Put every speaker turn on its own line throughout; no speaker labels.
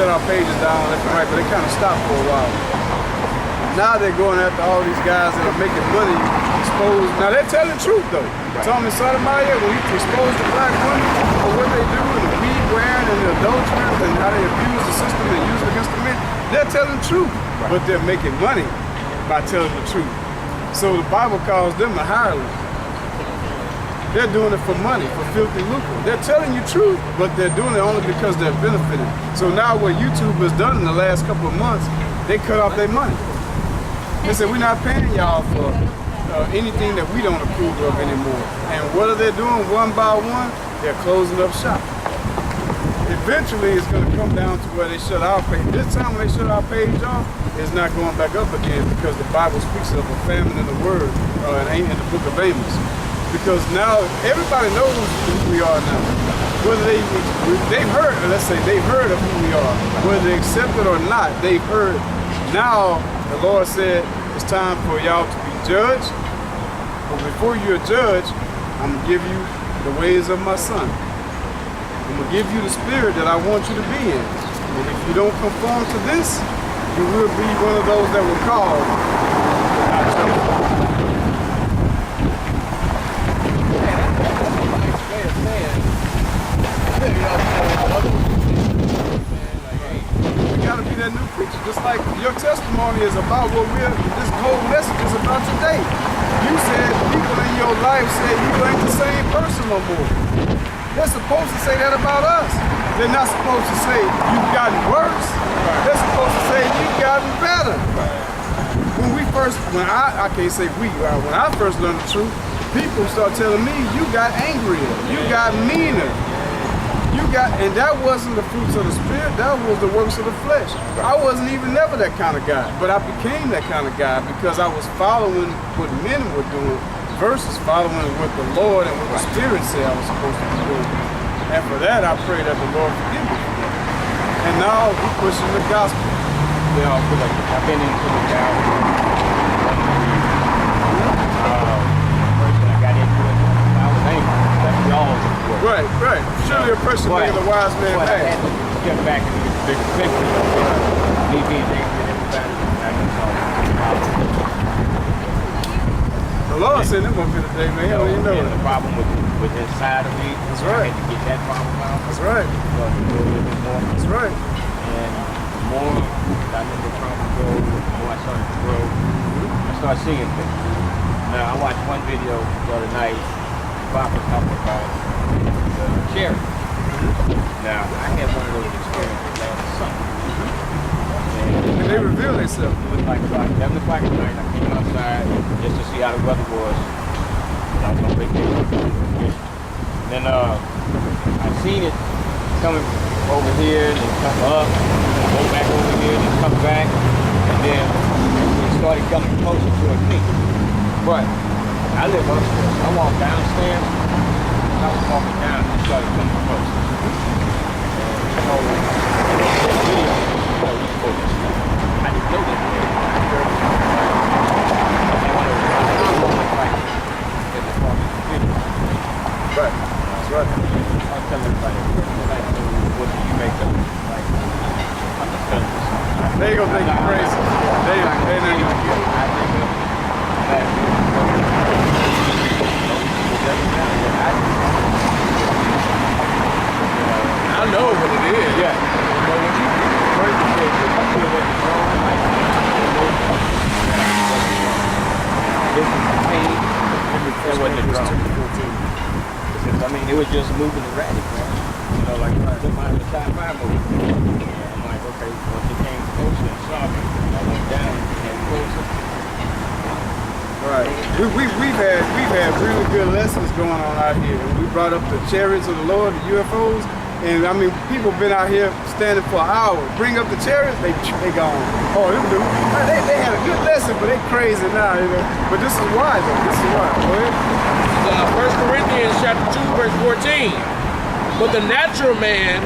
shut our pages down left and right, but they kind of stopped for a while. Now they're going after all these guys that are making money, exposed. Now they're telling the truth though. Right. Tommy Sotomayor, when he exposed the black women for what they do and the weed wearing and the adulterers and how they abuse the system and use it against the men, they're telling the truth, right. But they're making money by telling the truth. So the Bible calls them a hireling. They're doing it for money, for filthy lucre. They're telling you truth, but they're doing it only because they're benefiting. So now what YouTube has done in the last couple of months, they cut off their money. They said, we're not paying y'all for anything that we don't approve of anymore. And what are they doing one by one? They're closing up shop. Eventually, it's going to come down to where they shut our page. This time when they shut our page off, it's not going back up again because the Bible speaks of a famine in the Word in the book of Amos. Because now everybody knows who we are now. Whether they've heard, let's say they've heard of who we are. Whether they accept it or not, they've heard. Now the Lord said it's time for y'all to be judged. But before you're a judge, I'm gonna give you the ways of my son. I'm gonna give you the spirit that I want you to be in. And if you don't conform to this, you will be one of those that will call not chosen. We gotta be that new creature, just like your testimony is about what this whole message is about today. You said people in your life said you ain't the same person no more. They're supposed to say that about us. They're not supposed to say you've gotten worse. They're supposed to say you've gotten better. When I can't say we, when I first learned the truth, people start telling me, you got angrier, you got meaner, and that wasn't the fruits of the spirit, that was the works of the flesh. I wasn't even never that kind of guy, but I became that kind of guy because I was following what men were doing versus following what the Lord and what the Spirit said I was supposed to be doing. And for that, I pray that the Lord forgive me for that. And now we're pushing the gospel.
They all feel like I've been into the gallery. I got into it. I was angry. That's we all were.
Right. Surely a person making the wise man mad.
I had to get back into the bigger picture. Me being angry at everybody.
The Lord sent him up here today, man. He don't even know it.
The problem with inside of me.
That's right.
I had to get that problem out.
That's right. That's right.
And the more I let the problem go, the more I started to grow. I started seeing things. Now, I watched one video the other night. Bob was talking about the cherry. Now, I had one of those experiences last summer.
And they reveal themselves.
It was like about 11 o'clock at night. I came outside just to see how the weather was. I was on vacation. Then I seen it coming over here, and then come up, and go back over here, and then come back, and then it started coming closer towards me. But I live upstairs. I walked downstairs, and I was walking down, and it started coming closer. And I didn't know that.
Right. That's right.
I'll tell everybody, what do you make of it?
They ain't gonna think you're crazy. They ain't gonna get it.
I think that
I know what it is.
Yeah. But when you break the shit, you feel what you're wrong, like, this is the pain, and what you're wrong. I mean, it was just moving erratic, man. You know, like, I took mine to the top 5 movie. And I'm like, okay, once it came closer and sharper, I went down and came closer.
Right. We've had really good lessons going on out here. We brought up the chariots of the Lord, the UFOs, and I mean, people been out here standing for hours. Bring up the chariots, they gone. Oh, them dudes. They had a good lesson, but they crazy now, you know. But this is why, though. This is why. Go ahead.
1 Corinthians chapter 2, verse 14. But the natural man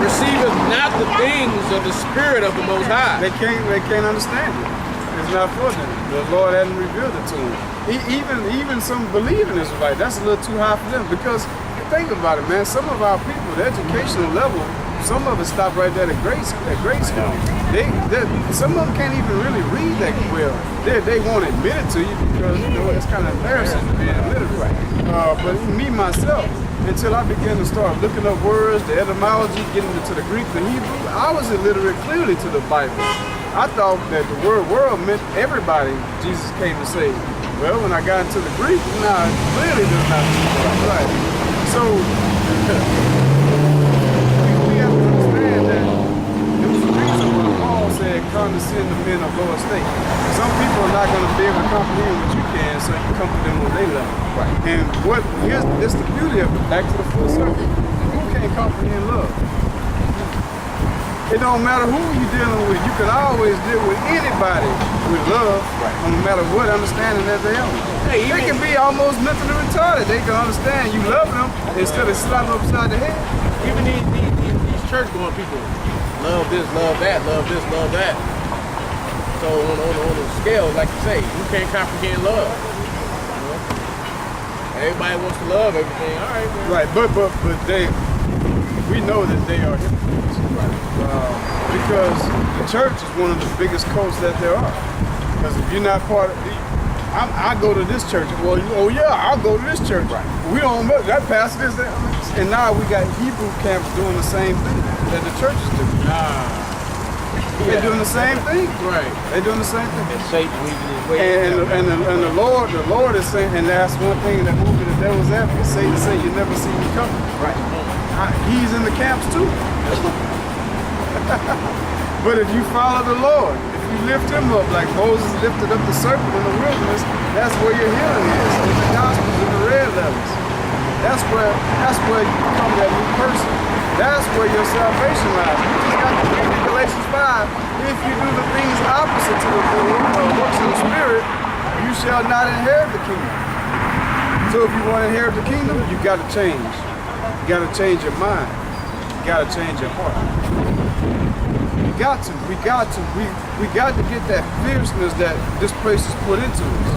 receiveth not the things of the Spirit of the Most High.
They can't understand it. It's not for them. The Lord hadn't revealed it to them. Even some believing Israelites, that's a little too high for them. Because think about it, man. Some of our people, the educational level some of us stop right there at grade school. Some of them can't even really read that well. They won't admit it to you because it's kind of embarrassing to be illiterate. But me myself, until I began to start looking up words, the etymology, getting into the Greek, the Hebrew, I was illiterate clearly to the Bible. I thought that the word world meant everybody Jesus came to save. Well, when I got into the Greek, nah, it clearly does not mean that. Right. So, we have to understand that there was a reason why Paul said, condescend to men of low estate. Some people are not going to be able to comprehend what you can, so you come to them on their level. Right. And this the beauty of it, back to the full circle. Who can't comprehend love? It don't matter who you're dealing with. You can always deal with anybody with love, no matter what understanding that they have. Hey, they can be almost mentally retarded. They can understand you love them instead of slapping them upside the head.
Even these church-going people, love this, love that, love this, love that. So on the scale, like you say, you can't comprehend love. You know? Everybody wants to love everything. All right, man.
Right, but we know that they are hypocrites. Because the church is one of the biggest cults that there are. Because if you're not part of I go to this church. Well, I'll go to this church. Right. We don't know that pastor is there. And now we got Hebrew camps doing the same thing that the churches do. They're doing the same thing.
Right.
They're doing the same thing.
And Satan weaving his way.
And the Lord is saying, and that's one thing in that movie, The Devil's Advocate. Satan say, you never see me coming.
Right.
He's in the camps too. But if you follow the Lord, if you lift him up like Moses lifted up the serpent in the wilderness, that's where your healing is. In the Gospels, in the red letters. That's where you become that new person. That's where your salvation lies. You just got to read in Galatians 5. If you do the things opposite to the works of the Spirit, you shall not inherit the kingdom. So if you want to inherit the kingdom, you got to change. You got to change your mind. You got to change your heart. We got to get that fierceness that this place has put into us.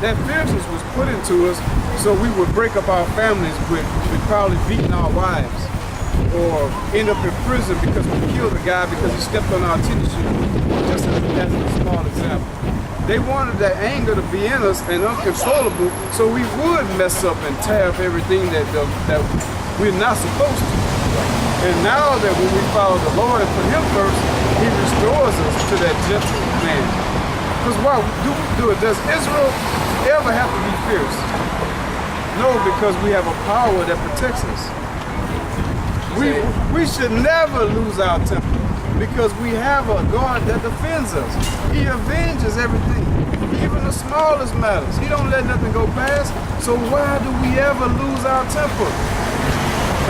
That fierceness was put into us so we would break up our families with probably beating our wives or end up in prison because we killed a guy because he stepped on our tennis shoe, just as a small example. They wanted that anger to be in us and uncontrollable so we would mess up and tear up everything that we're not supposed to. And now that when we follow the Lord and put him first, he restores us to that gentle man. Because why do we do it? Does Israel ever have to be fierce? No, because we have a power that protects us. We should never lose our temper because we have a God that defends us. He avenges everything, even the smallest matters. He don't let nothing go past. So why do we ever lose our temper?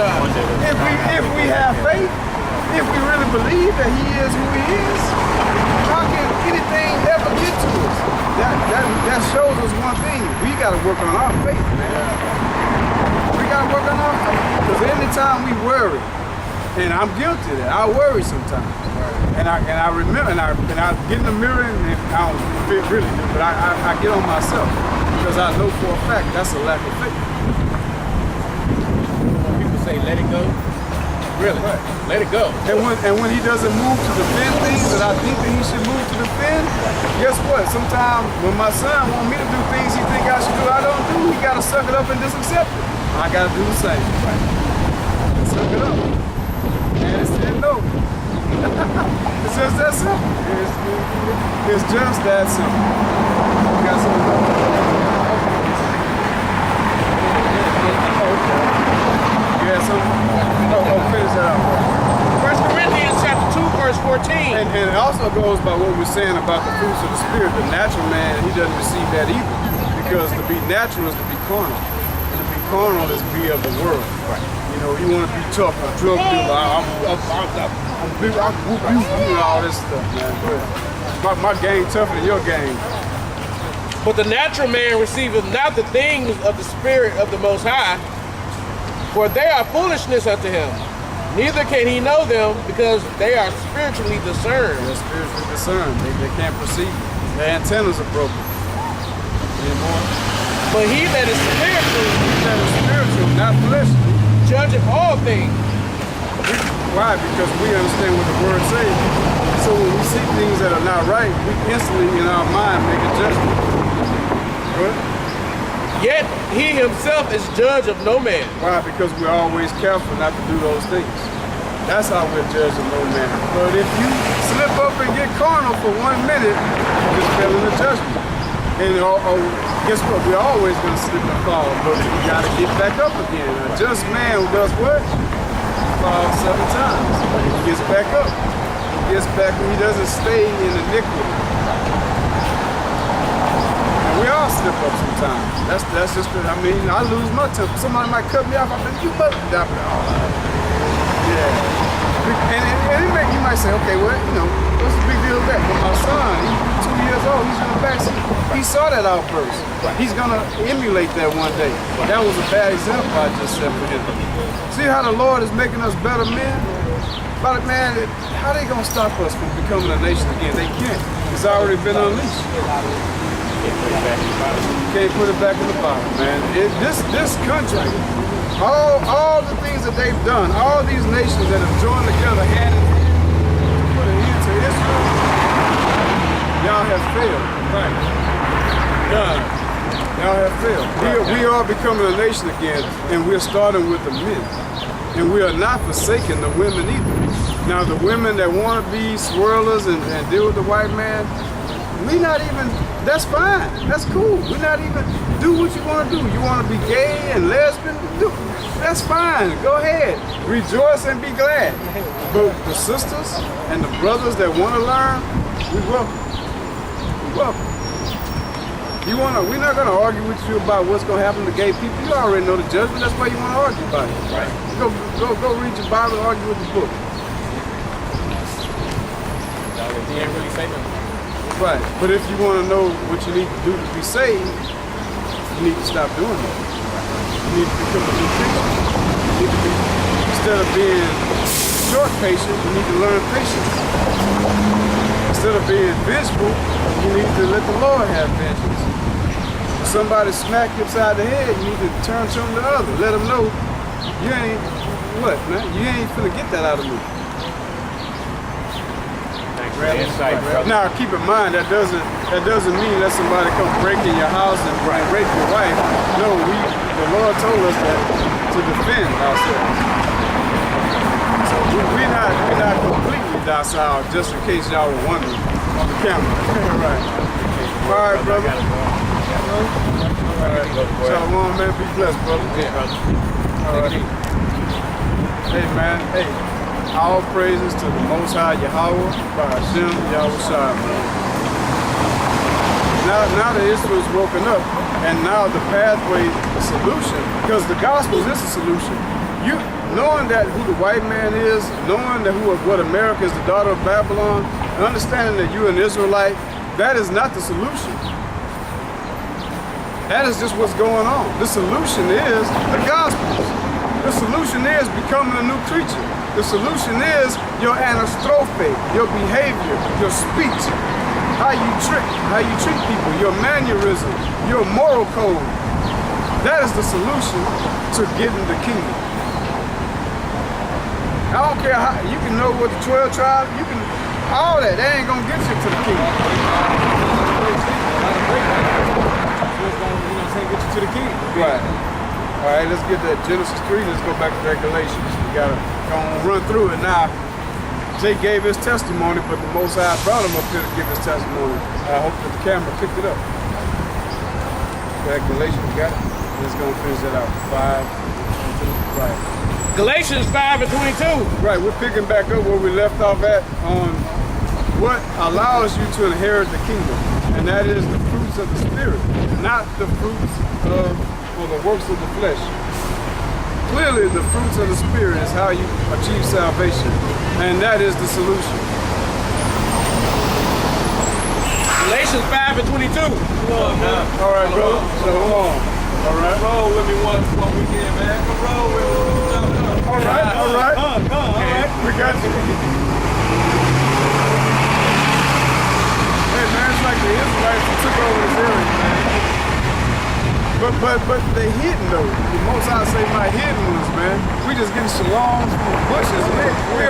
If we have faith, if we really believe that he is who he is, how can anything ever get to us? That shows us one thing. We got to work on our faith, man. We got to work on our faith. Because anytime we worry, and I'm guilty of that, I worry sometimes. And I remember, and I get in the mirror, and I don't really do, but I get on myself. Because I know for a fact that's a lack of faith.
Say let it go. Really? Right. Let it go.
And when he doesn't move to defend things that I think that he should move to defend, guess what? Sometimes when my son wants me to do things he think I should do, I don't do. He gotta suck it up and just accept it. I gotta do the same. Right. Suck it up. And it said no. It's just that simple. It's just that simple. You got something? Finish that out.
1 Corinthians chapter 2, verse 14.
And it also goes by what we're saying about the fruits of the Spirit. The natural man, he doesn't receive that either. Because to be natural is to be carnal. And to be carnal is to be of the world. Right. You know, you want to be tough, a drug dealer, I'm big, I whoop you, and all this stuff, man. But my game tougher than your game.
But the natural man receiveth not the things of the Spirit of the Most High, for they are foolishness unto him. Neither can he know them because they are spiritually discerned.
They're spiritually discerned. They can't perceive. Their antennas are broken. Anymore.
But he that is spiritual,
not fleshly,
judgeth all things.
Why? Because we understand what the word says. So when we see things that are not right, we instantly in our mind make a judgment. Good?
Yet he himself is judge of no man.
Why? Because we're always careful not to do those things. That's how we're judged of no man. But if you slip up and get carnal for 1 minute, you just fell in the judgment. And guess what? We're always going to slip and fall, but we got to get back up again. A just man who does what? Falls 7 times. But he gets back up. He gets back when he doesn't stay in iniquity. And we all slip up sometimes. That's just, I mean, I lose my temper. Somebody might cut me off. I'm like, you mother. Yeah. And you might say, okay, well, you know, what's the big deal with that? But my son, he's 2 years old, he's in the backseat. He saw that outburst. Right. He's gonna emulate that one day. Right. That was a bad example I just set for him. See how the Lord is making us better men? But man, how they gonna stop us from becoming a nation again? They can't. It's already been unleashed. Can't put it back in the bottle, man. This country, all the things that they've done, all these nations that have joined together hand in hand to put an end to Israel, y'all have failed. Right. God. Y'all have failed. We are becoming a nation again, and we're starting with the men. And we are not forsaking the women either. Now the women that want to be swirlers and deal with the white man, we not even, that's fine, that's cool. We're not even, do what you want to do. You want to be gay and lesbian, that's fine, go ahead. Rejoice and be glad. But the sisters and the brothers that want to learn, we welcome. We welcome. We're not going to argue with you about what's going to happen to gay people. You already know the judgment, that's why you want to argue about it. Right. Go read your Bible and argue with the book.
He ain't really say nothing.
Right, but if you want to know what you need to do to be saved, you need to stop doing that. You need to become a new creature. Instead of being short patient, you need to learn patience. Instead of being vengeful, you need to let the Lord have vengeance. If somebody smack you upside the head, you need to turn to them the other. Let them know you ain't, what, man? You ain't finna get that out of me.
Insight,
now, keep in mind that doesn't mean that somebody come break in your house and rape your wife. No, the Lord told us that to defend ourselves. So we're not completely docile, just in case y'all were wondering on the camera. Right. All right, brother. All right. Shalom, man. Be blessed, brother.
Yeah, brother.
All right. Hey, man. Hey. All praises to the Most High Yahweh, by Hashem, Yahushua. Now that Israel's woken up, and now the pathway, the solution, because the gospel is a solution. You knowing that who the white man is, knowing that what America is, the daughter of Babylon, and understanding that you're an Israelite, that is not the solution. That is just what's going on. The solution is the gospel. The solution is becoming a new creature. The solution is your anastrophe, your behavior, your speech, how you treat people, your mannerism, your moral code. That is the solution to getting the kingdom. I don't care how, you can know what the 12 tribes, you can, all that ain't gonna get you to the kingdom.
Get you to the kingdom.
Right. All right, let's get that Genesis 3, let's go back to Regulations. We gotta run through it now. Jake gave his testimony, but the Most High brought him up here to give his testimony. I hope that the camera picked it up. Regulations, we got it? Let's go finish that out. 5, 2, right.
Galatians 5 and 22.
Right, we're picking back up where we left off at on what allows you to inherit the kingdom. And that is the fruits of the Spirit, not the fruits of or the works of the flesh. Clearly, the fruits of the Spirit is how you achieve salvation, and that is the solution.
Galatians 5 and 22.
All right, bro. Shalom. All right.
Roll with me one weekend, man. Come roll with me.
All right. All right. We got you. Hey, man, it's like the Israelites took over this area, man. But they hidden though. The most I say my hidden ones, man. We just getting shalom from the bushes, man.